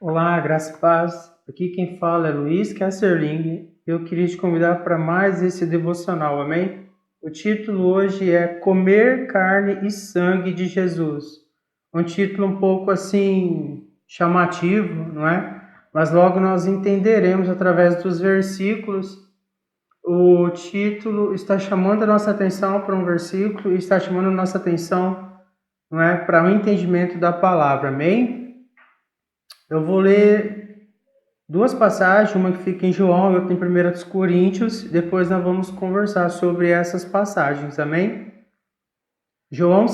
Olá, graça e paz. Aqui quem fala é Luiz Kesserling. Eu queria te convidar para mais esse devocional, amém? O título hoje é Comer Carne e Sangue de Jesus. Um título um pouco assim chamativo, não é? Mas logo nós entenderemos através dos versículos. O título está chamando a nossa atenção para um versículo e está chamando a nossa atenção, não é, para o entendimento da palavra, amém? Eu vou ler duas passagens, uma que fica em João e outra em 1 Coríntios. Depois nós vamos conversar sobre essas passagens, amém? João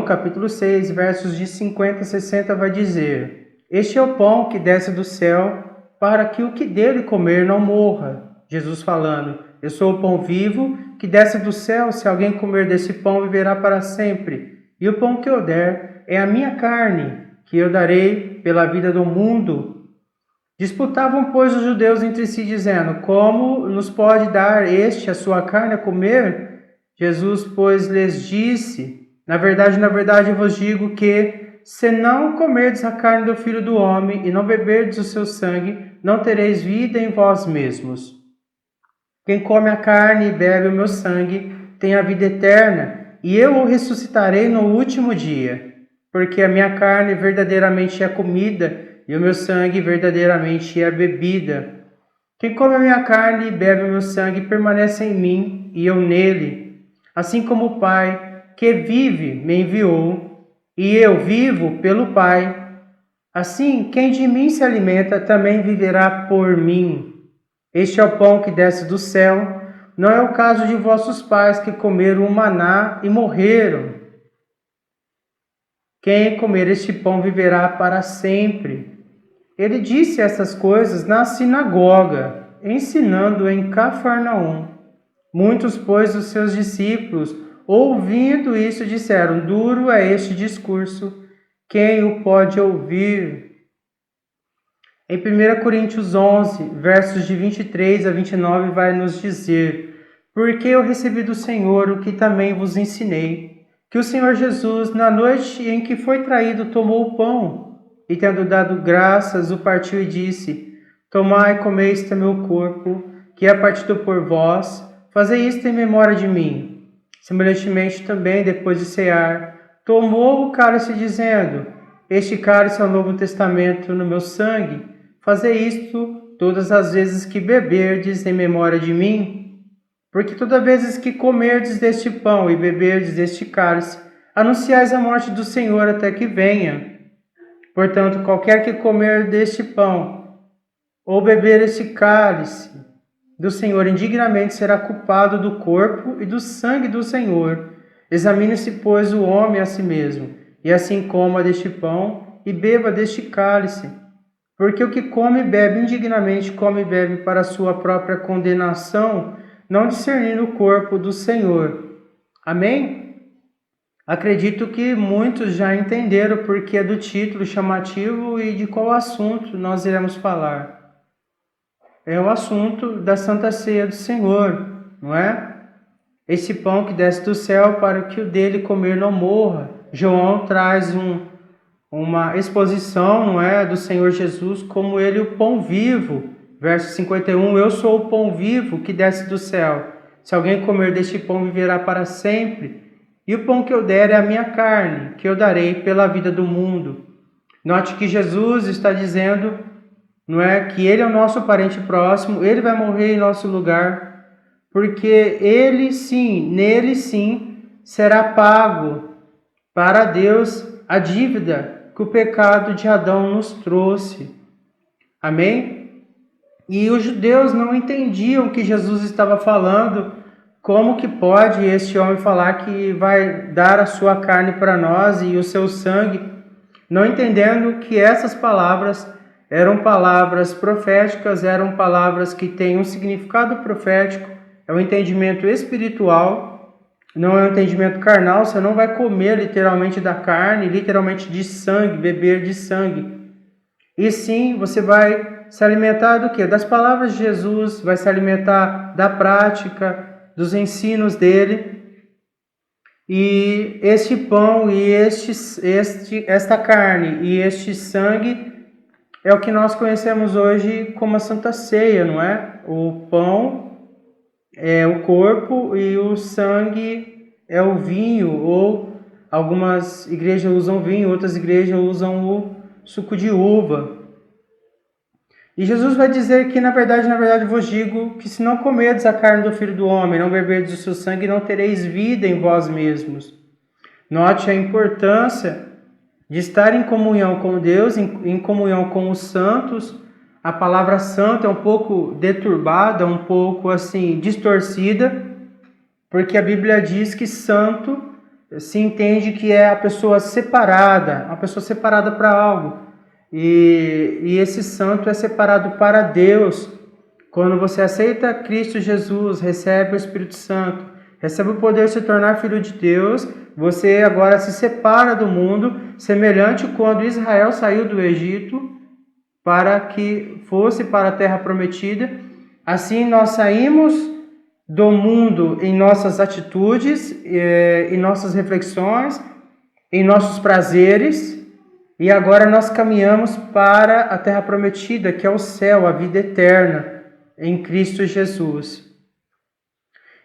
capítulo 6, versos de 50 a 60 vai dizer: Este é o pão que desce do céu, para que o que dele comer não morra. Jesus falando: Eu sou o pão vivo que desce do céu, se alguém comer desse pão viverá para sempre. E o pão que eu der é a minha carne, que eu darei pela vida do mundo. Disputavam, pois, os judeus entre si, dizendo: Como nos pode dar este a sua carne a comer? Jesus, pois, lhes disse: na verdade, eu vos digo que, se não comerdes a carne do Filho do Homem e não beberdes o seu sangue, não tereis vida em vós mesmos. Quem come a carne e bebe o meu sangue tem a vida eterna, e eu o ressuscitarei no último dia. Porque a minha carne verdadeiramente é comida, e o meu sangue verdadeiramente é bebida. Quem come a minha carne e bebe o meu sangue permanece em mim, e eu nele. Assim como o Pai, que vive, me enviou, e eu vivo pelo Pai. Assim, quem de mim se alimenta também viverá por mim. Este é o pão que desce do céu. Não é o caso de vossos pais que comeram o maná e morreram. Quem comer este pão viverá para sempre. Ele disse essas coisas na sinagoga, ensinando em Cafarnaum. Muitos, pois, dos seus discípulos, ouvindo isso, disseram: Duro é este discurso, quem o pode ouvir? Em 1 Coríntios 11, versos de 23 a 29, vai nos dizer: Porque eu recebi do Senhor o que também vos ensinei, que o Senhor Jesus, na noite em que foi traído, tomou o pão, e tendo dado graças, o partiu e disse: Tomai e comei este meu corpo, que é partido por vós, fazei isto em memória de mim. Semelhantemente também, depois de cear, tomou o cálice, dizendo: Este cálice é o Novo Testamento no meu sangue. Fazei isto todas as vezes que beberdes em memória de mim. Porque todas as vezes que comerdes deste pão e beberdes deste cálice, anunciais a morte do Senhor até que venha. Portanto, qualquer que comer deste pão ou beber este cálice do Senhor indignamente será culpado do corpo e do sangue do Senhor. Examine-se, pois, o homem a si mesmo, e assim coma deste pão e beba deste cálice. Porque o que come e bebe indignamente, come e bebe para a sua própria condenação, não discernindo o corpo do Senhor. Amém? Acredito que muitos já entenderam o porquê do título chamativo e de qual assunto nós iremos falar. É o assunto da Santa Ceia do Senhor, não é? Esse pão que desce do céu para que o dele comer não morra. João traz uma exposição, não é, do Senhor Jesus como ele o pão vivo. Verso 51, eu sou o pão vivo que desce do céu. Se alguém comer deste pão, viverá para sempre. E o pão que eu der é a minha carne, que eu darei pela vida do mundo. Note que Jesus está dizendo, não é, que ele é o nosso parente próximo, ele vai morrer em nosso lugar, porque ele sim, nele sim, será pago para Deus a dívida que o pecado de Adão nos trouxe. Amém? E os judeus não entendiam o que Jesus estava falando. Como que pode este homem falar que vai dar a sua carne para nós e o seu sangue? Não entendendo que essas palavras eram palavras proféticas, eram palavras que têm um significado profético, é um entendimento espiritual, não é um entendimento carnal. Você não vai comer literalmente da carne, literalmente de sangue, beber de sangue. E sim, você vai se alimentar do quê? Das palavras de Jesus, vai se alimentar da prática, dos ensinos dele. E este pão e esta carne e este sangue é o que nós conhecemos hoje como a Santa Ceia, não é? O pão é o corpo e o sangue é o vinho, ou algumas igrejas usam vinho, outras igrejas usam o suco de uva. E Jesus vai dizer que, na verdade, vos digo que se não comerdes a carne do Filho do Homem, não beberdes o seu sangue, não tereis vida em vós mesmos. Note a importância de estar em comunhão com Deus, em comunhão com os santos. A palavra santo é um pouco deturbada, um pouco assim distorcida, porque a Bíblia diz que santo se entende que é a pessoa separada para algo. E esse santo é separado para Deus. Quando você aceita Cristo Jesus, recebe o Espírito Santo, recebe o poder de se tornar filho de Deus, você agora se separa do mundo, semelhante quando Israel saiu do Egito para que fosse para a terra prometida. Assim nós saímos do mundo em nossas atitudes, em nossas reflexões, em nossos prazeres, e agora nós caminhamos para a terra prometida, que é o céu, a vida eterna, em Cristo Jesus.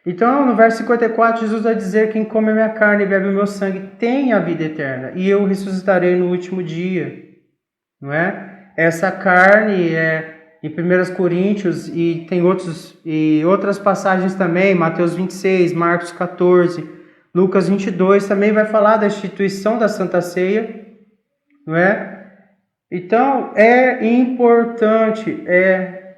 Então, no verso 54, Jesus vai dizer: quem come a minha carne e bebe o meu sangue tem a vida eterna, e eu ressuscitarei no último dia. Não é? Essa carne é em 1 Coríntios, e tem outras passagens também, Mateus 26, Marcos 14, Lucas 22, também vai falar da instituição da Santa Ceia. Não é? Então, é importante, é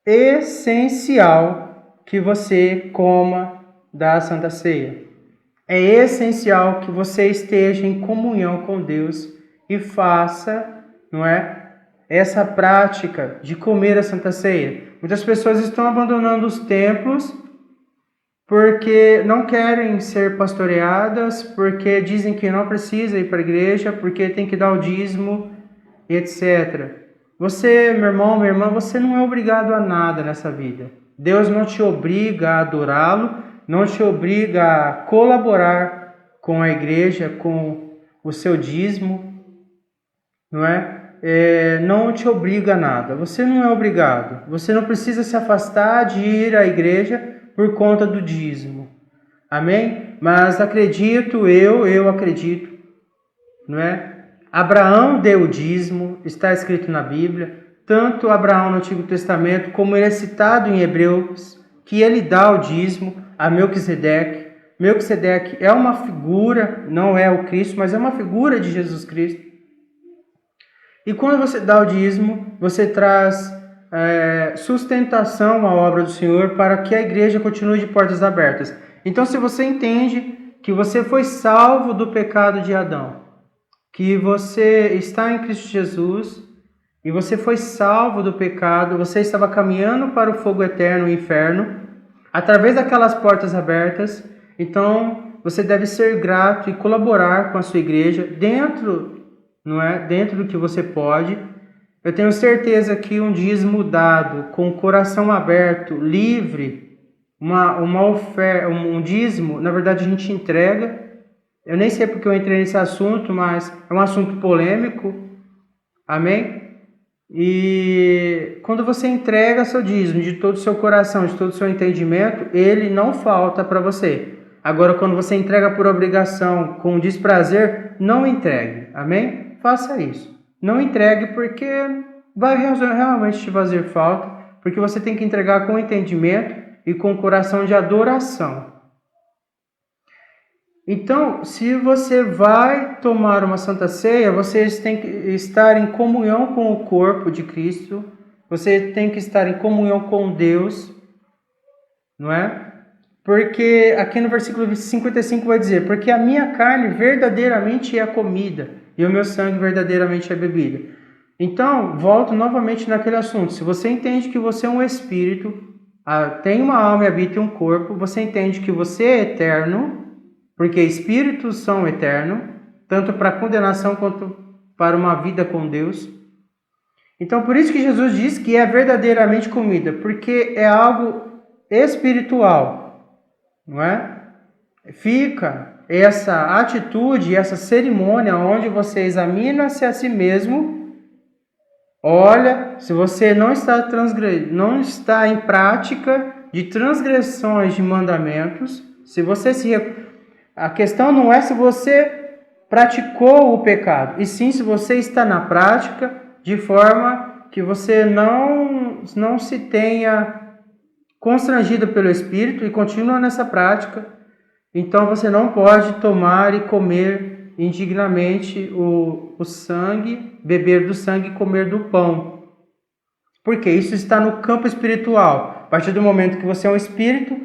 essencial que você coma da Santa Ceia. É essencial que você esteja em comunhão com Deus e faça, não é, essa prática de comer a Santa Ceia. Muitas pessoas estão abandonando os templos porque não querem ser pastoreadas, porque dizem que não precisa ir para a igreja, porque tem que dar o dízimo, etc. Você, meu irmão, minha irmã, você não é obrigado a nada nessa vida. Deus não te obriga a adorá-lo, não te obriga a colaborar com a igreja, com o seu dízimo, não é? Não te obriga a nada. Você não é obrigado. Você não precisa se afastar de ir à igreja por conta do dízimo. Amém? Mas eu acredito, não é? Abraão deu o dízimo, está escrito na Bíblia. Tanto Abraão no Antigo Testamento, como ele é citado em Hebreus, que ele dá o dízimo a Melquisedeque. Melquisedeque é uma figura, não é o Cristo, mas é uma figura de Jesus Cristo. E quando você dá o dízimo, você traz sustentação à obra do Senhor para que a igreja continue de portas abertas. Então, se você entende que você foi salvo do pecado de Adão, que você está em Cristo Jesus e você foi salvo do pecado, você estava caminhando para o fogo eterno, o inferno, através daquelas portas abertas, então você deve ser grato e colaborar com a sua igreja dentro do que você pode. Eu tenho certeza que um dízimo dado, com o coração aberto, livre, uma oferta, um dízimo, na verdade a gente entrega. Eu nem sei porque eu entrei nesse assunto, mas é um assunto polêmico. Amém? E quando você entrega seu dízimo de todo o seu coração, de todo o seu entendimento, ele não falta para você. Agora, quando você entrega por obrigação, com desprazer, não entregue. Amém? Faça isso. Não entregue porque vai realmente te fazer falta, porque você tem que entregar com entendimento e com coração de adoração. Então, se você vai tomar uma Santa Ceia, você tem que estar em comunhão com o corpo de Cristo, você tem que estar em comunhão com Deus, não é? Porque aqui no versículo 55 vai dizer: porque a minha carne verdadeiramente é a comida e o meu sangue verdadeiramente é a bebida. Então, volto novamente naquele assunto. Se você entende que você é um espírito, tem uma alma e habita em um corpo, você entende que você é eterno, porque espíritos são eternos, tanto para condenação quanto para uma vida com Deus. Então, por isso que Jesus diz que é verdadeiramente comida, porque é algo espiritual, não é? fica essa atitude, essa cerimônia onde você examina-se a si mesmo, olha, se você não está em prática de transgressões de mandamentos, a questão não é se você praticou o pecado, e sim se você está na prática de forma que você não se tenha constrangido pelo Espírito e continua nessa prática. Então você não pode tomar e comer indignamente o sangue, beber do sangue e comer do pão. Porque isso está no campo espiritual. A partir do momento que você é um espírito,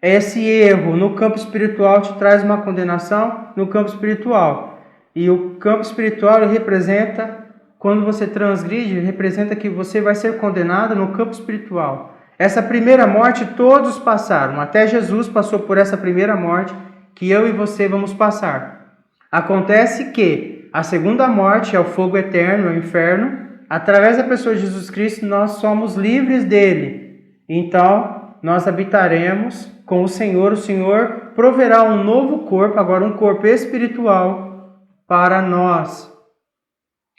esse erro no campo espiritual te traz uma condenação no campo espiritual. E o campo espiritual representa, quando você transgride, representa que você vai ser condenado no campo espiritual. Essa primeira morte todos passaram, até Jesus passou por essa primeira morte que eu e você vamos passar. Acontece que a segunda morte é o fogo eterno, é o inferno. Através da pessoa de Jesus Cristo nós somos livres dele. Então nós habitaremos com o Senhor proverá um novo corpo, agora um corpo espiritual para nós.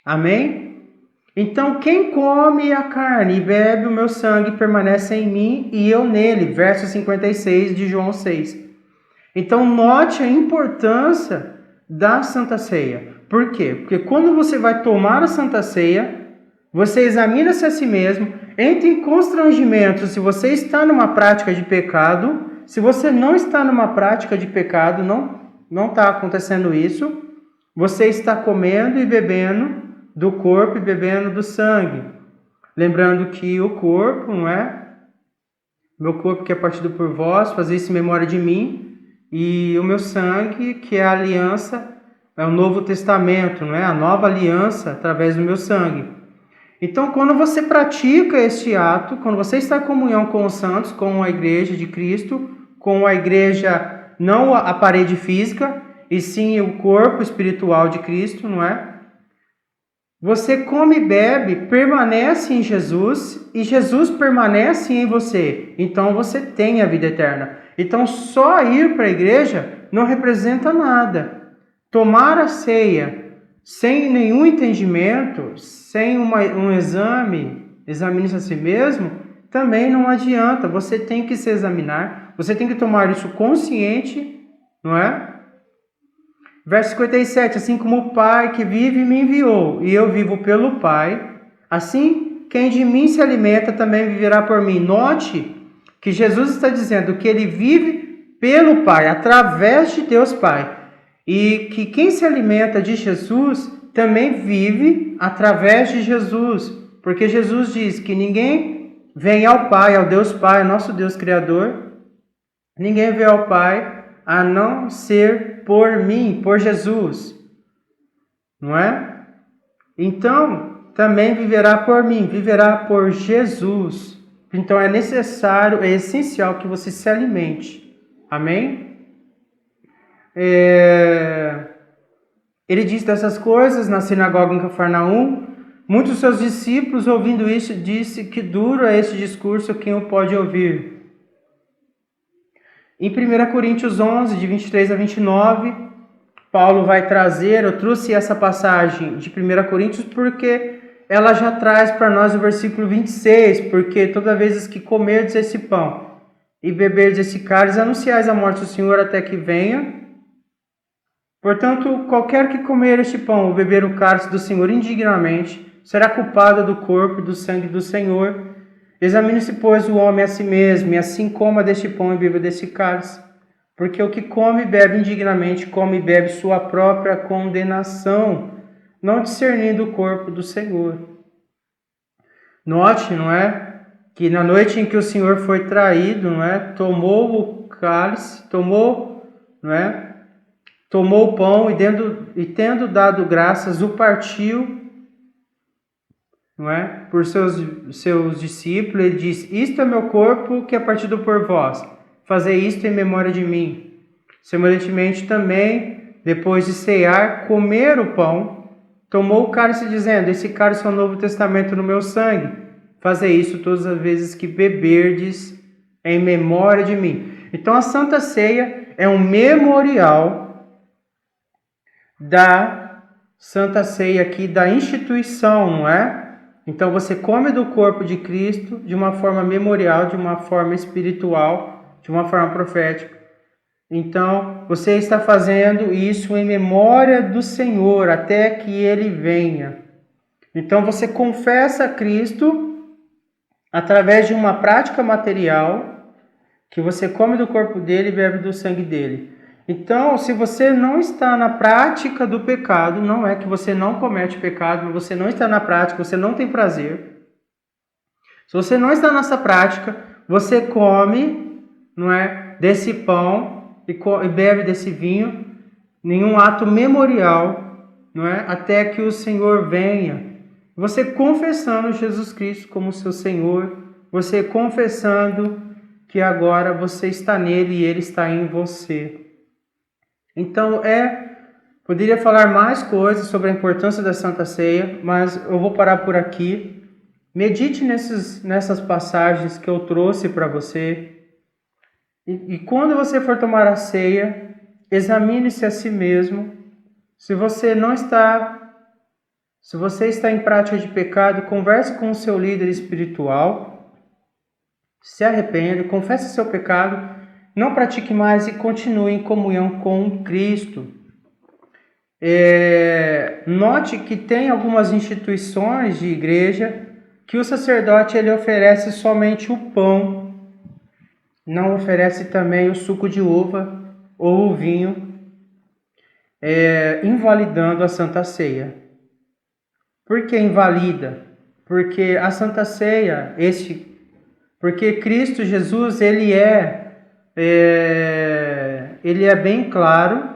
Amém? Então, quem come a carne e bebe o meu sangue permanece em mim e eu nele. Verso 56 de João 6. Então, note a importância da Santa Ceia. Por quê? Porque quando você vai tomar a Santa Ceia, você examina-se a si mesmo, entra em constrangimento se você está numa prática de pecado. Se você não está numa prática de pecado, não está acontecendo isso, você está comendo e bebendo do corpo e bebendo do sangue. Lembrando que o corpo, não é? Meu corpo que é partido por vós, fazer isso em memória de mim. E o meu sangue, que é a aliança, é o Novo Testamento, não é? A nova aliança através do meu sangue. Então, quando você pratica este ato, quando você está em comunhão com os santos, com a igreja de Cristo, com a igreja, não a parede física, e sim o corpo espiritual de Cristo, não é? Você come e bebe, permanece em Jesus e Jesus permanece em você. Então você tem a vida eterna. Então só ir para a igreja não representa nada. Tomar a ceia sem nenhum entendimento, sem um examine-se a si mesmo, também não adianta. Você tem que se examinar, você tem que tomar isso consciente, não é? Verso 57, assim como o Pai que vive me enviou, e eu vivo pelo Pai, assim quem de mim se alimenta também viverá por mim. Note que Jesus está dizendo que ele vive pelo Pai, através de Deus Pai. E que quem se alimenta de Jesus também vive através de Jesus. Porque Jesus diz que ninguém vem ao Pai, ao Deus Pai, nosso Deus Criador, ninguém vem ao Pai a não ser por mim, por Jesus, não é? Então, também viverá por mim, viverá por Jesus. Então, é necessário, é essencial que você se alimente. Amém? Ele disse dessas coisas na sinagoga em Cafarnaum. Muitos dos seus discípulos, ouvindo isso, disse que duro é esse discurso, quem o pode ouvir? Em 1 Coríntios 11, de 23 a 29, Paulo vai trazer, eu trouxe essa passagem de 1 Coríntios porque ela já traz para nós o versículo 26, porque toda vez que comerdes esse pão e beberdes esse cálice, anunciais a morte do Senhor até que venha. Portanto, qualquer que comer este pão ou beber o cálice do Senhor indignamente, será culpado do corpo e do sangue do Senhor. Examine-se, pois, o homem a si mesmo, e assim coma deste pão e beba deste cálice. Porque o que come e bebe indignamente, come e bebe sua própria condenação, não discernindo o corpo do Senhor. Note, não é? Que na noite em que o Senhor foi traído, não é? Tomou o cálice, tomou o pão e tendo dado graças, o partiu, não é? Por seus discípulos, ele diz: isto é meu corpo que é partido por vós, fazei isto em memória de mim. Semelhantemente também, depois de cear, comer o pão, tomou o cálice dizendo: esse cálice é o Novo Testamento no meu sangue, fazei isso todas as vezes que beberdes em memória de mim. Então a Santa Ceia é um memorial da Santa Ceia aqui, da instituição, não é? Então você come do corpo de Cristo de uma forma memorial, de uma forma espiritual, de uma forma profética. Então você está fazendo isso em memória do Senhor até que Ele venha. Então você confessa a Cristo através de uma prática material, que você come do corpo dele e bebe do sangue dele. Então, se você não está na prática do pecado, não é que você não comete pecado, mas você não está na prática, você não tem prazer. Se você não está nessa prática, você come, não é, desse pão e bebe desse vinho, nenhum ato memorial, não é, até que o Senhor venha. Você confessando Jesus Cristo como seu Senhor, você confessando que agora você está nele e ele está em você. Então poderia falar mais coisas sobre a importância da Santa Ceia, mas eu vou parar por aqui. Medite nessas passagens que eu trouxe para você. E quando você for tomar a ceia, examine-se a si mesmo. Se você está em prática de pecado, converse com o seu líder espiritual, se arrependa, confesse seu pecado, não pratique mais e continue em comunhão com Cristo. Note que tem algumas instituições de igreja que o sacerdote ele oferece somente o pão, não oferece também o suco de uva ou o vinho, invalidando a Santa Ceia. Por que invalida? Porque a Santa Ceia, porque Cristo Jesus, ele é bem claro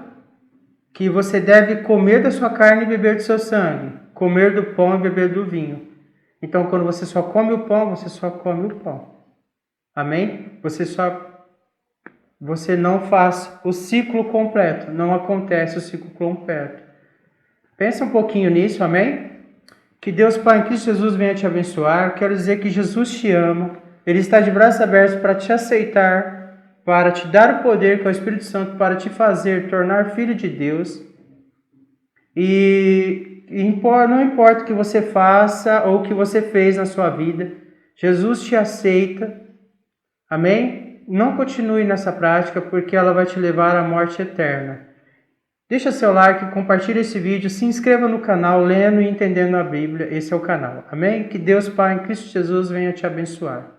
que você deve comer da sua carne e beber do seu sangue, comer do pão e beber do vinho. Então, quando você só come o pão, você só come o pão. Amém? Você não faz o ciclo completo, não acontece o ciclo completo. Pensa um pouquinho nisso, amém? Que Deus Pai em Cristo Jesus venha te abençoar. Quero dizer que Jesus te ama. Ele está de braços abertos para te aceitar, para te dar o poder que é o Espírito Santo, para te fazer tornar filho de Deus. E não importa o que você faça ou o que você fez na sua vida, Jesus te aceita. Amém? Não continue nessa prática porque ela vai te levar à morte eterna. Deixa seu like, compartilhe esse vídeo, se inscreva no canal Lendo e Entendendo a Bíblia. Esse é o canal. Amém? Que Deus Pai em Cristo Jesus venha te abençoar.